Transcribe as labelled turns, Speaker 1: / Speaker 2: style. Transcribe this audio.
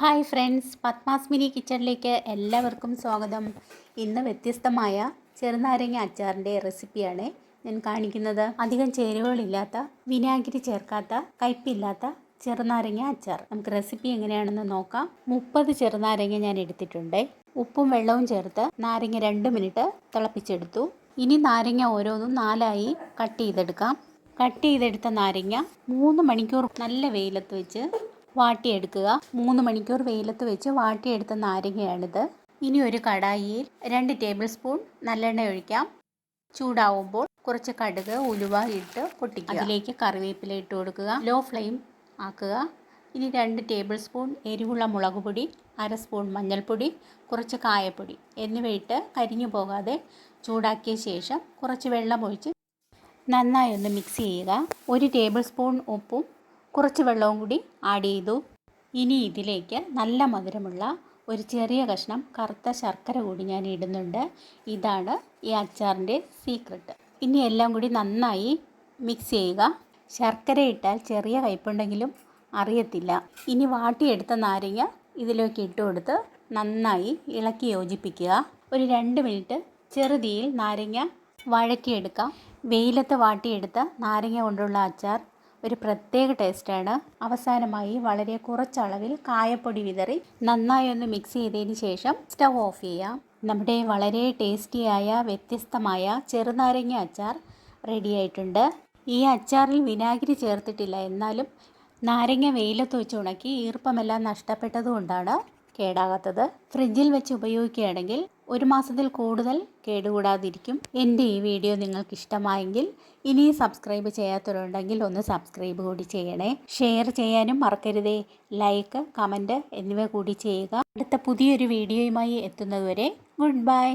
Speaker 1: Hi friends, Padmas mini കിച്ചണിലേക്ക് എല്ലാവർക്കും സ്വാഗതം. ഇന്ന് വ്യത്യസ്തമായ ചെറുനാരങ്ങ അച്ചാറിൻ്റെ റെസിപ്പിയാണ് ഞാൻ കാണിക്കുന്നത്. അധികം ചേരുവകളില്ലാത്ത, വിനാഗിരി ചേർക്കാത്ത, കയ്പില്ലാത്ത ചെറുനാരങ്ങ അച്ചാർ. നമുക്ക് റെസിപ്പി എങ്ങനെയാണെന്ന് നോക്കാം. 30 ചെറുനാരങ്ങ ഞാൻ എടുത്തിട്ടുണ്ട്. ഉപ്പും വെള്ളവും ചേർത്ത് നാരങ്ങ 2 മിനിറ്റ് തിളപ്പിച്ചെടുത്തു. ഇനി നാരങ്ങ ഓരോന്നും 4ആയി കട്ട് ചെയ്തെടുക്കാം. കട്ട് ചെയ്തെടുത്ത നാരങ്ങ 3 മണിക്കൂർ നല്ല വെയിലത്ത് വെച്ച് വാട്ടിയെടുക്കുക. 3 മണിക്കൂർ വെയിലത്ത് വെച്ച് വാട്ടിയെടുത്ത നാരങ്ങയാണിത്. ഇനി ഒരു കടായിയിൽ 2 ടേബിൾ സ്പൂൺ നല്ലെണ്ണ ഒഴിക്കാം. ചൂടാവുമ്പോൾ കുറച്ച് കടുക്, ഉലുവ ഇട്ട് പൊട്ടിക്കുക. അതിലേക്ക് കറിവേപ്പില ഇട്ട് കൊടുക്കുക. ലോ ഫ്ലെയിം ആക്കുക. ഇനി 2 ടേബിൾ സ്പൂൺ എരിവുള്ള മുളക് പൊടി, 1/2 സ്പൂൺ മഞ്ഞൾപ്പൊടി, കുറച്ച് കായപ്പൊടി എന്നിവ ഇട്ട് കരിഞ്ഞു പോകാതെ ചൂടാക്കിയ ശേഷം കുറച്ച് വെള്ളം ഒഴിച്ച് നന്നായി ഒന്ന് മിക്സ് ചെയ്യുക. 1 ടേബിൾ സ്പൂൺ ഉപ്പും കുറച്ച് വെള്ളവും കൂടി ആഡ് ചെയ്തു. ഇനി ഇതിലേക്ക് നല്ല മധുരമുള്ള ഒരു ചെറിയ കഷ്ണം കറുത്ത ശർക്കര കൂടി ഞാൻ ഇടുന്നുണ്ട്. ഇതാണ് ഈ അച്ചാറിൻ്റെ സീക്രട്ട്. ഇനി എല്ലാം കൂടി നന്നായി മിക്സ് ചെയ്യുക. ശർക്കര ഇട്ടാൽ ചെറിയ കയ്പുണ്ടെങ്കിലും അറിയത്തില്ല. ഇനി വാട്ടിയെടുത്ത നാരങ്ങ ഇതിലേക്ക് ഇട്ട് കൊടുത്ത് നന്നായി ഇളക്കി യോജിപ്പിക്കുക. ഒരു 2 മിനിറ്റ് ചെറുതീയിൽ നാരങ്ങ വഴറ്റിയെടുക്കാം. വെയിലത്ത് വാട്ടിയെടുത്ത നാരങ്ങ കൊണ്ടുള്ള അച്ചാർ ഒരു പ്രത്യേക ടേസ്റ്റാണ്. അവസാനമായി വളരെ കുറച്ചളവിൽ കായപ്പൊടി വിതറി നന്നായി ഒന്ന് മിക്സ് ചെയ്തതിന് ശേഷം സ്റ്റവ് ഓഫ് ചെയ്യാം. നമ്മുടെ വളരെ ടേസ്റ്റിയായ വ്യത്യസ്തമായ ചെറുനാരങ്ങ അച്ചാർ റെഡി ആയിട്ടുണ്ട്. ഈ അച്ചാറിൽ വിനാഗിരി ചേർത്തിട്ടില്ല. എന്നാലും നാരങ്ങ വെയിലത്ത് വെച്ച് ഉണക്കി ഈർപ്പമെല്ലാം നഷ്ടപ്പെട്ടതുകൊണ്ടാണ് കേടാകാത്തത്. ഫ്രിഡ്ജിൽ വെച്ച് ഉപയോഗിക്കുകയാണെങ്കിൽ 1 മാസത്തിൽ കൂടുതൽ കേടുകൂടാതിരിക്കും. എൻ്റെ ഈ വീഡിയോ നിങ്ങൾക്ക് ഇഷ്ടമായെങ്കിൽ ഇനി സബ്സ്ക്രൈബ് ചെയ്യാത്തവരുണ്ടെങ്കിൽ ഒന്ന് സബ്സ്ക്രൈബ് കൂടി ചെയ്യണേ. ഷെയർ ചെയ്യാനും മറക്കരുതേ. ലൈക്ക്, കമൻറ്റ് എന്നിവ കൂടി ചെയ്യുക. അടുത്ത പുതിയൊരു വീഡിയോയുമായി എത്തുന്നതുവരെ ഗുഡ് ബൈ.